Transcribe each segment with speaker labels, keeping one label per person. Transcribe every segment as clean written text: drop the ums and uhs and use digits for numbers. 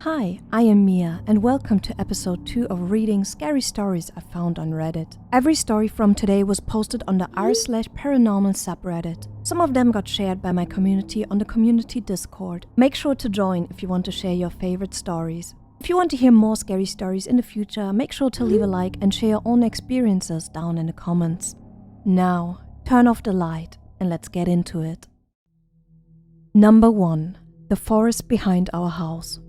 Speaker 1: Hi, I am Mia, and welcome to episode 2 of reading scary stories I found on Reddit. Every story from today was posted on the r/paranormal subreddit. Some of them got shared by my community on the community Discord. Make sure to join if you want to share your favorite stories. If you want to hear more scary stories in the future, make sure to leave a like and share your own experiences down in the comments. Now, turn off the light and let's get into it. Number 1. The forest behind our house.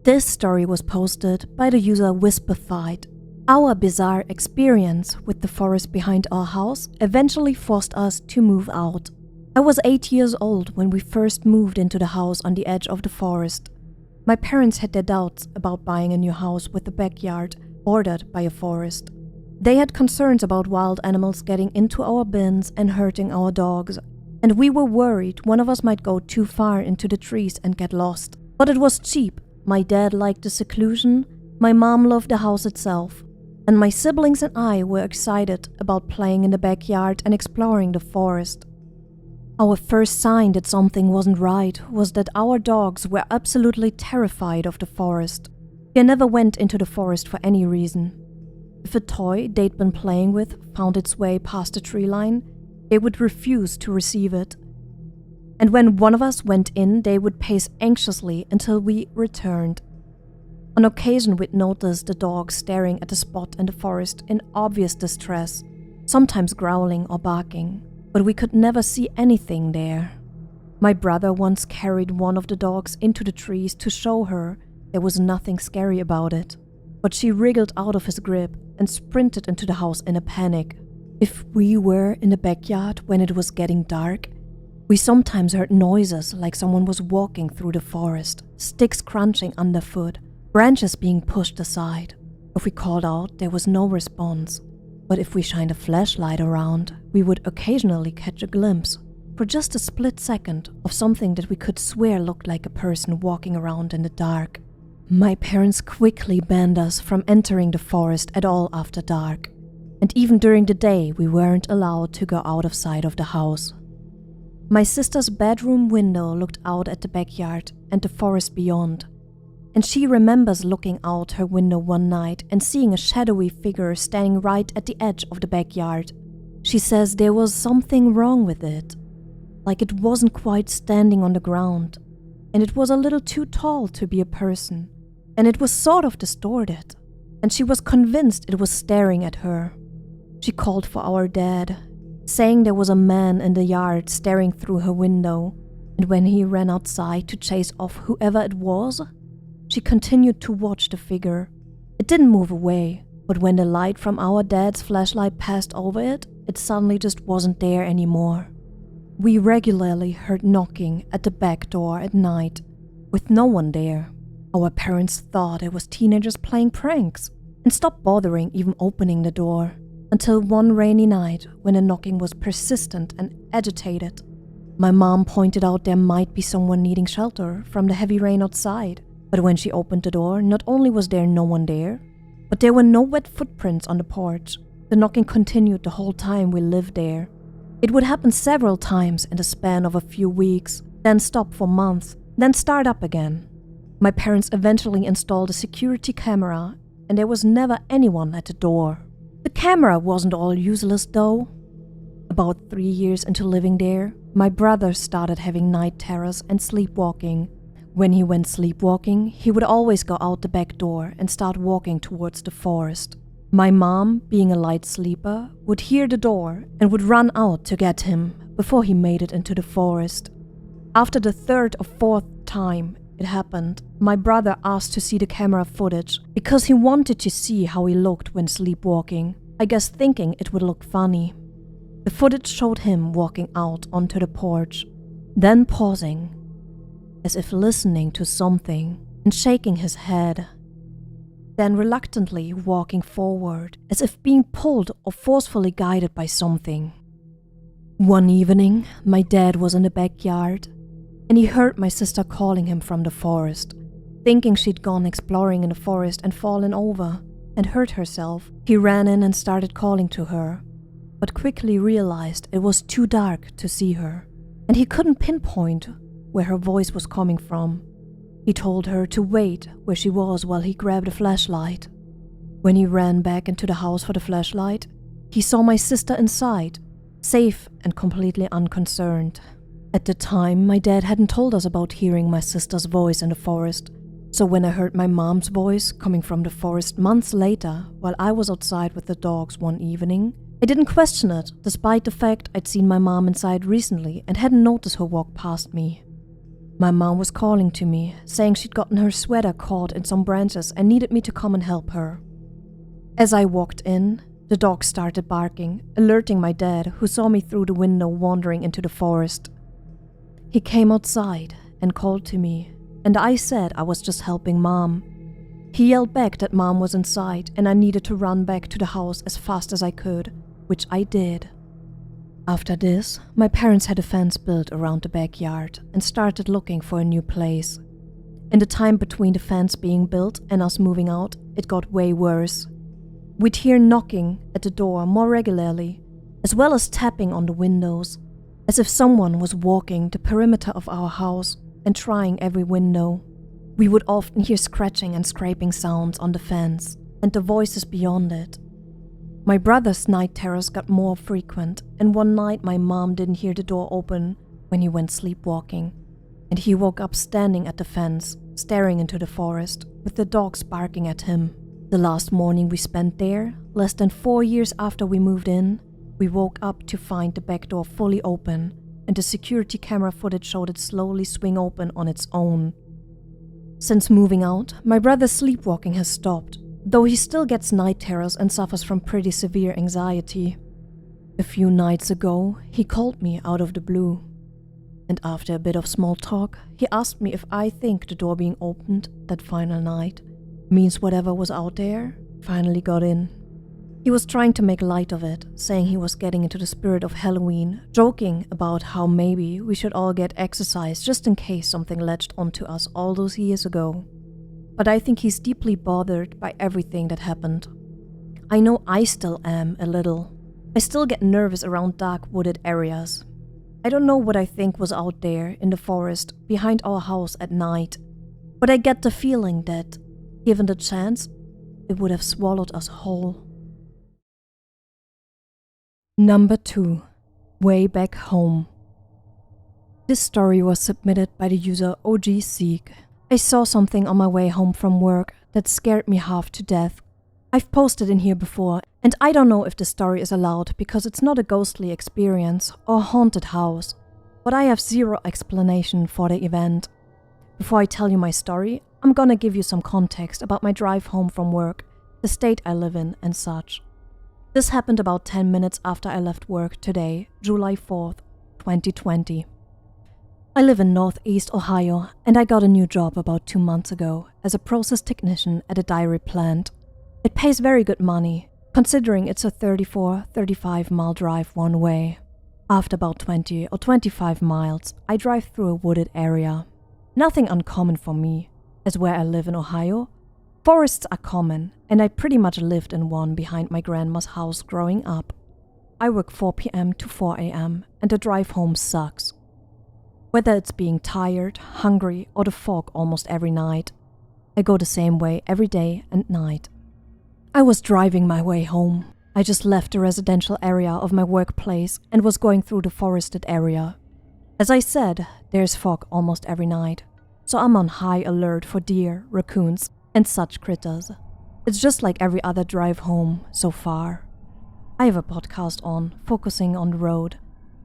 Speaker 1: This story was posted by the user Whisperfied. Our bizarre experience with the forest behind our house eventually forced us to move out. I was 8 years old when we first moved into the house on the edge of the forest. My parents had their doubts about buying a new house with a backyard bordered by a forest. They had concerns about wild animals getting into our bins and hurting our dogs, and we were worried one of us might go too far into the trees and get lost. But it was cheap. My dad liked the seclusion, my mom loved the house itself, and my siblings and I were excited about playing in the backyard and exploring the forest. Our first sign that something wasn't right was that our dogs were absolutely terrified of the forest. They never went into the forest for any reason. If a toy they'd been playing with found its way past the tree line, they would refuse to receive it. And when one of us went in, they would pace anxiously until we returned. On occasion, we'd notice the dogs staring at a spot in the forest in obvious distress, sometimes growling or barking, but we could never see anything there. My brother once carried one of the dogs into the trees to show her there was nothing scary about it, but she wriggled out of his grip and sprinted into the house in a panic. If we were in the backyard when it was getting dark, we sometimes heard noises like someone was walking through the forest, sticks crunching underfoot, branches being pushed aside. If we called out, there was no response. But if we shined a flashlight around, we would occasionally catch a glimpse, for just a split second, of something that we could swear looked like a person walking around in the dark. My parents quickly banned us from entering the forest at all after dark, and even during the day we weren't allowed to go out of sight of the house. My sister's bedroom window looked out at the backyard and the forest beyond, and she remembers looking out her window one night and seeing a shadowy figure standing right at the edge of the backyard. She says there was something wrong with it, like it wasn't quite standing on the ground, and it was a little too tall to be a person, and it was sort of distorted, and she was convinced it was staring at her. She called for our dad, saying there was a man in the yard staring through her window, and when he ran outside to chase off whoever it was, she continued to watch the figure. It didn't move away, but when the light from our dad's flashlight passed over it, it suddenly just wasn't there anymore. We regularly heard knocking at the back door at night, with no one there. Our parents thought it was teenagers playing pranks, and stopped bothering even opening the door. Until one rainy night, when the knocking was persistent and agitated. My mom pointed out there might be someone needing shelter from the heavy rain outside, but when she opened the door, not only was there no one there, but there were no wet footprints on the porch. The knocking continued the whole time we lived there. It would happen several times in the span of a few weeks, then stop for months, then start up again. My parents eventually installed a security camera, and there was never anyone at the door. The camera wasn't all useless though. About 3 years into living there, my brother started having night terrors and sleepwalking. When he went sleepwalking, he would always go out the back door and start walking towards the forest. My mom, being a light sleeper, would hear the door and would run out to get him before he made it into the forest. After the third or fourth time it happened, my brother asked to see the camera footage because he wanted to see how he looked when sleepwalking, I guess thinking it would look funny. The footage showed him walking out onto the porch, then pausing, as if listening to something, and shaking his head. Then reluctantly walking forward, as if being pulled or forcefully guided by something. One evening, my dad was in the backyard, and he heard my sister calling him from the forest. Thinking she'd gone exploring in the forest and fallen over and hurt herself, he ran in and started calling to her, but quickly realized it was too dark to see her, and he couldn't pinpoint where her voice was coming from. He told her to wait where she was while he grabbed a flashlight. When he ran back into the house for the flashlight, he saw my sister inside, safe and completely unconcerned. At the time, my dad hadn't told us about hearing my sister's voice in the forest, so when I heard my mom's voice coming from the forest months later while I was outside with the dogs one evening, I didn't question it, despite the fact I'd seen my mom inside recently and hadn't noticed her walk past me. My mom was calling to me, saying she'd gotten her sweater caught in some branches and needed me to come and help her. As I walked in, the dog started barking, alerting my dad, who saw me through the window wandering into the forest. He came outside and called to me, and I said I was just helping Mom. He yelled back that Mom was inside and I needed to run back to the house as fast as I could, which I did. After this, my parents had a fence built around the backyard and started looking for a new place. In the time between the fence being built and us moving out, it got way worse. We'd hear knocking at the door more regularly, as well as tapping on the windows, as if someone was walking the perimeter of our house and trying every window. We would often hear scratching and scraping sounds on the fence, and the voices beyond it. My brother's night terrors got more frequent, and one night my mom didn't hear the door open when he went sleepwalking, and he woke up standing at the fence, staring into the forest, with the dogs barking at him. The last morning we spent there, less than 4 years after we moved in, we woke up to find the back door fully open, and the security camera footage showed it slowly swing open on its own. Since moving out, my brother's sleepwalking has stopped, though he still gets night terrors and suffers from pretty severe anxiety. A few nights ago, he called me out of the blue, and after a bit of small talk, he asked me if I think the door being opened that final night means whatever was out there finally got in. He was trying to make light of it, saying he was getting into the spirit of Halloween, joking about how maybe we should all get exercise just in case something latched onto us all those years ago. But I think he's deeply bothered by everything that happened. I know I still am a little. I still get nervous around dark wooded areas. I don't know what I think was out there in the forest behind our house at night, but I get the feeling that, given the chance, it would have swallowed us whole. Number 2. Way Back Home. This story was submitted by the user OG-Seek. I saw something on my way home from work that scared me half to death. I've posted in here before, and I don't know if the story is allowed because it's not a ghostly experience or haunted house, but I have zero explanation for the event. Before I tell you my story, I'm gonna give you some context about my drive home from work, the state I live in, and such. This happened about 10 minutes after I left work today, July 4th, 2020. I live in Northeast Ohio, and I got a new job about 2 months ago as a process technician at a dairy plant. It pays very good money, considering it's a 34-35 mile drive one way. After about 20 or 25 miles, I drive through a wooded area. Nothing uncommon for me, as where I live in Ohio, forests are common, and I pretty much lived in one behind my grandma's house growing up. I work 4 p.m. to 4 a.m., and the drive home sucks. Whether it's being tired, hungry, or the fog almost every night, I go the same way every day and night. I was driving my way home. I just left the residential area of my workplace and was going through the forested area. As I said, there's fog almost every night, so I'm on high alert for deer, raccoons, and such critters. It's just like every other drive home so far. I have a podcast on, focusing on the road,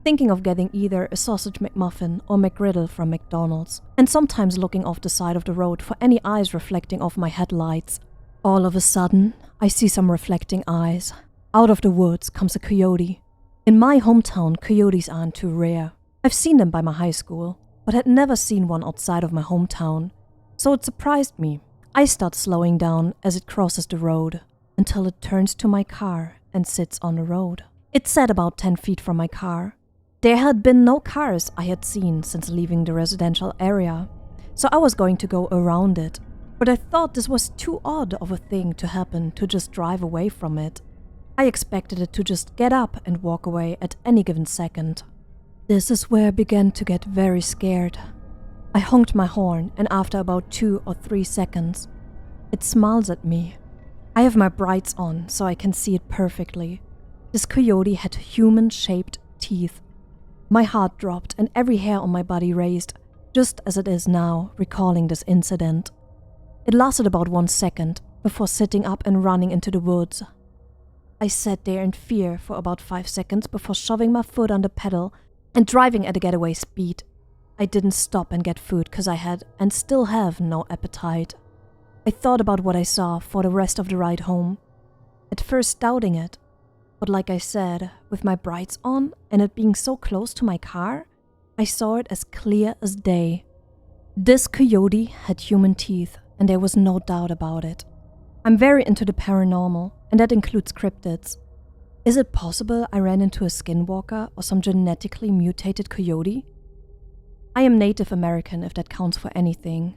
Speaker 1: thinking of getting either a sausage McMuffin or McGriddle from McDonald's, and sometimes looking off the side of the road for any eyes reflecting off my headlights. All of a sudden, I see some reflecting eyes. Out of the woods comes a coyote. In my hometown, coyotes aren't too rare. I've seen them by my high school, but had never seen one outside of my hometown, so it surprised me. I start slowing down as it crosses the road, until it turns to my car and sits on the road. It sat about 10 feet from my car. There had been no cars I had seen since leaving the residential area, so I was going to go around it, but I thought this was too odd of a thing to happen to just drive away from it. I expected it to just get up and walk away at any given second. This is where I began to get very scared. I honked my horn, and after about 2 or 3 seconds, it smiles at me. I have my brights on, so I can see it perfectly. This coyote had human-shaped teeth. My heart dropped and every hair on my body raised, just as it is now, recalling this incident. It lasted about 1 second, before sitting up and running into the woods. I sat there in fear for about 5 seconds before shoving my foot on the pedal and driving at a getaway speed. I didn't stop and get food because I had and still have no appetite. I thought about what I saw for the rest of the ride home, at first doubting it, but like I said, with my brights on and it being so close to my car, I saw it as clear as day. This coyote had human teeth, and there was no doubt about it. I'm very into the paranormal, and that includes cryptids. Is it possible I ran into a skinwalker or some genetically mutated coyote? I am Native American, if that counts for anything.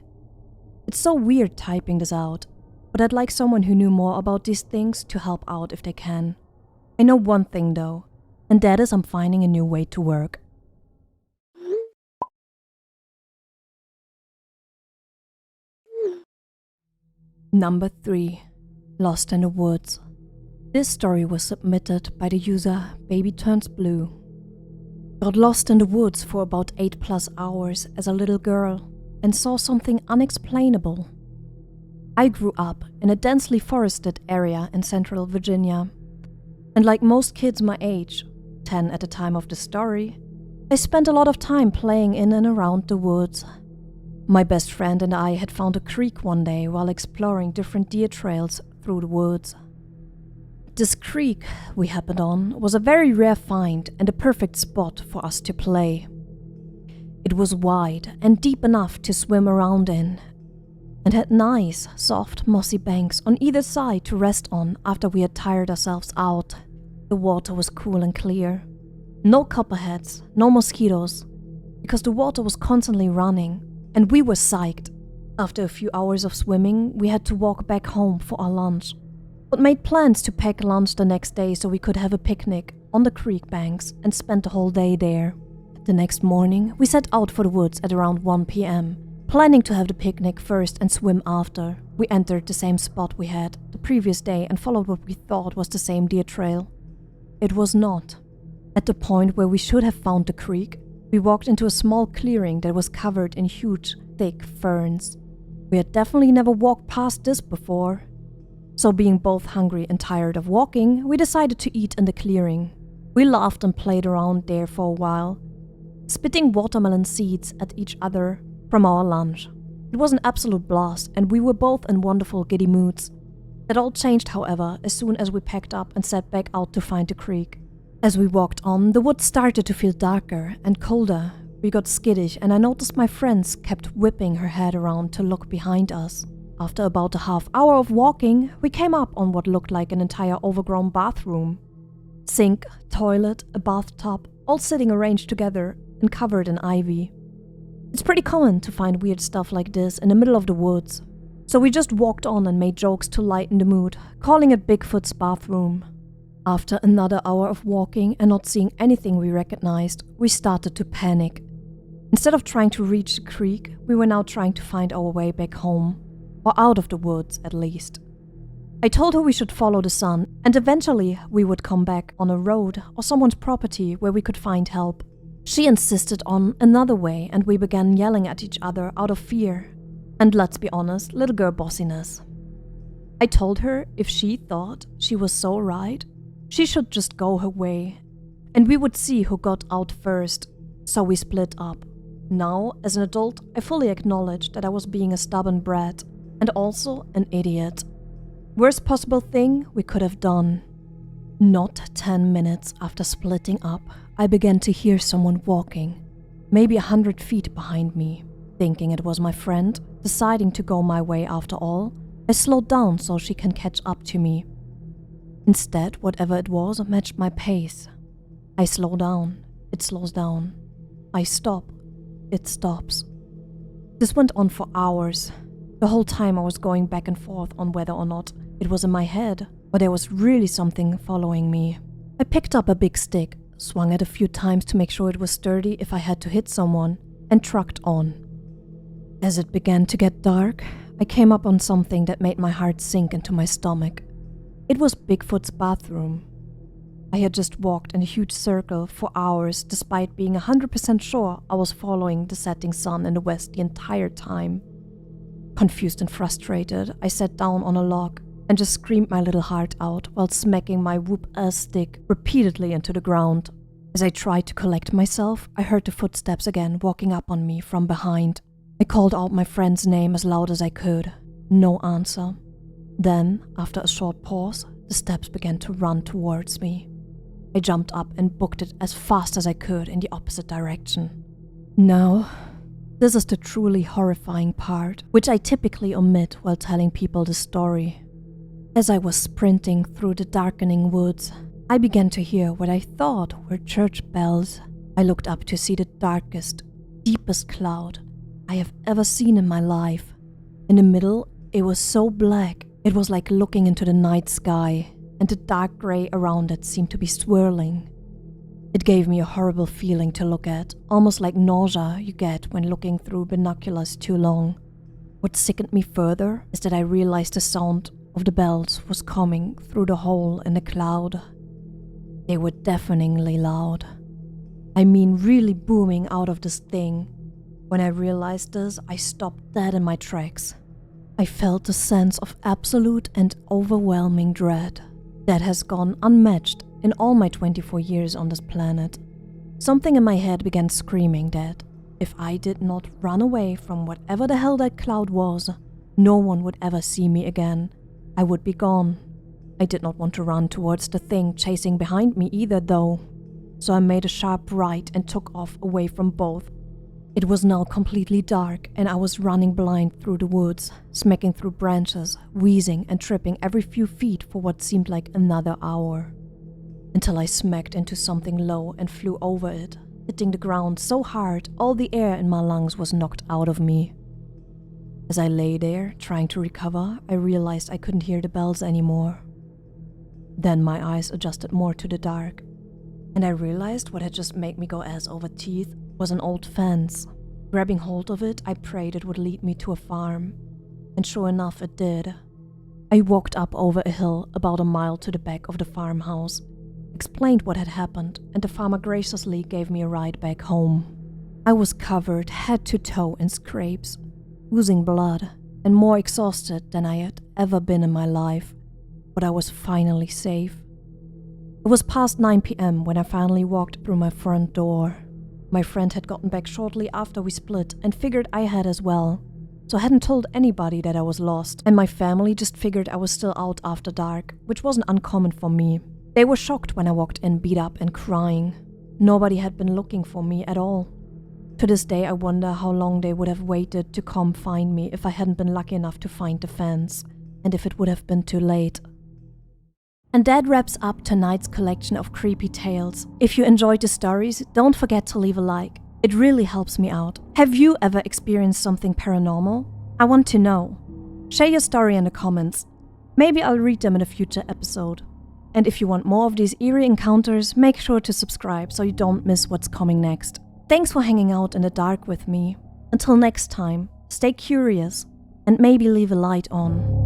Speaker 1: It's so weird typing this out, but I'd like someone who knew more about these things to help out if they can. I know one thing though, and that is I'm finding a new way to work. Number 3. Lost in the Woods. This story was submitted by the user Baby Turns Blue. Got lost in the woods for about 8+ hours as a little girl and saw something unexplainable. I grew up in a densely forested area in central Virginia, and like most kids my age, 10 at the time of the story, I spent a lot of time playing in and around the woods. My best friend and I had found a creek one day while exploring different deer trails through the woods. This creek we happened on was a very rare find and a perfect spot for us to play. It was wide and deep enough to swim around in, and had nice, soft, mossy banks on either side to rest on after we had tired ourselves out. The water was cool and clear. No copperheads, no mosquitoes, because the water was constantly running, and we were psyched. After a few hours of swimming, we had to walk back home for our lunch, but made plans to pack lunch the next day so we could have a picnic on the creek banks and spend the whole day there. The next morning, we set out for the woods at around 1 p.m., planning to have the picnic first and swim after. We entered the same spot we had the previous day and followed what we thought was the same deer trail. It was not. At the point where we should have found the creek, we walked into a small clearing that was covered in huge, thick ferns. We had definitely never walked past this before. So being both hungry and tired of walking, we decided to eat in the clearing. We laughed and played around there for a while, spitting watermelon seeds at each other from our lunch. It was an absolute blast, and we were both in wonderful giddy moods. That all changed, however, as soon as we packed up and set back out to find the creek. As we walked on, the woods started to feel darker and colder. We got skittish, and I noticed my friends kept whipping her head around to look behind us. After about a half hour of walking, we came up on what looked like an entire overgrown bathroom. Sink, toilet, a bathtub, all sitting arranged together and covered in ivy. It's pretty common to find weird stuff like this in the middle of the woods, so we just walked on and made jokes to lighten the mood, calling it Bigfoot's bathroom. After another hour of walking and not seeing anything we recognized, we started to panic. Instead of trying to reach the creek, we were now trying to find our way back home. Or out of the woods, at least. I told her we should follow the sun, and eventually we would come back on a road or someone's property where we could find help. She insisted on another way, and we began yelling at each other out of fear. And let's be honest, little girl bossiness. I told her if she thought she was so right, she should just go her way, and we would see who got out first, so we split up. Now, as an adult, I fully acknowledge that I was being a stubborn brat, and also an idiot. Worst possible thing we could have done. Not 10 minutes after splitting up, I began to hear someone walking, maybe 100 feet behind me. Thinking it was my friend, deciding to go my way after all, I slowed down so she can catch up to me. Instead, whatever it was matched my pace. I slow down, it slows down. I stop, it stops. This went on for hours. The whole time I was going back and forth on whether or not it was in my head or there was really something following me. I picked up a big stick, swung it a few times to make sure it was sturdy if I had to hit someone, and trucked on. As it began to get dark, I came up on something that made my heart sink into my stomach. It was Bigfoot's bathroom. I had just walked in a huge circle for hours despite being 100% sure I was following the setting sun in the west the entire time. Confused and frustrated, I sat down on a log and just screamed my little heart out while smacking my whoop-ass stick repeatedly into the ground. As I tried to collect myself, I heard the footsteps again walking up on me from behind. I called out my friend's name as loud as I could. No answer. Then, after a short pause, the steps began to run towards me. I jumped up and booked it as fast as I could in the opposite direction. Now, this is the truly horrifying part, which I typically omit while telling people the story. As I was sprinting through the darkening woods, I began to hear what I thought were church bells. I looked up to see the darkest, deepest cloud I have ever seen in my life. In the middle, it was so black, it was like looking into the night sky, and the dark gray around it seemed to be swirling. It gave me a horrible feeling to look at, almost like nausea you get when looking through binoculars too long. What sickened me further is that I realized the sound of the bells was coming through the hole in the cloud. They were deafeningly loud. I mean really booming out of this thing. When I realized this, I stopped dead in my tracks. I felt a sense of absolute and overwhelming dread that has gone unmatched in all my 24 years on this planet. Something in my head began screaming that if I did not run away from whatever the hell that cloud was, no one would ever see me again. I would be gone. I did not want to run towards the thing chasing behind me either though, so I made a sharp right and took off away from both. It was now completely dark and I was running blind through the woods, smacking through branches, wheezing and tripping every few feet for what seemed like another hour. Until I smacked into something low and flew over it, hitting the ground so hard all the air in my lungs was knocked out of me. As I lay there, trying to recover, I realized I couldn't hear the bells anymore. Then my eyes adjusted more to the dark, and I realized what had just made me go ass over teeth was an old fence. Grabbing hold of it, I prayed it would lead me to a farm, and sure enough it did. I walked up over a hill about a mile to the back of the farmhouse, explained what had happened, and the farmer graciously gave me a ride back home. I was covered head to toe in scrapes, oozing blood, and more exhausted than I had ever been in my life, but I was finally safe. It was past 9 p.m. when I finally walked through my front door. My friend had gotten back shortly after we split and figured I had as well, so I hadn't told anybody that I was lost, and my family just figured I was still out after dark, which wasn't uncommon for me. They were shocked when I walked in beat up and crying. Nobody had been looking for me at all. To this day, I wonder how long they would have waited to come find me if I hadn't been lucky enough to find the fence, and if it would have been too late. And that wraps up tonight's collection of creepy tales. If you enjoyed the stories, don't forget to leave a like. It really helps me out. Have you ever experienced something paranormal? I want to know. Share your story in the comments. Maybe I'll read them in a future episode. And if you want more of these eerie encounters, make sure to subscribe so you don't miss what's coming next. Thanks for hanging out in the dark with me. Until next time, stay curious and maybe leave a light on.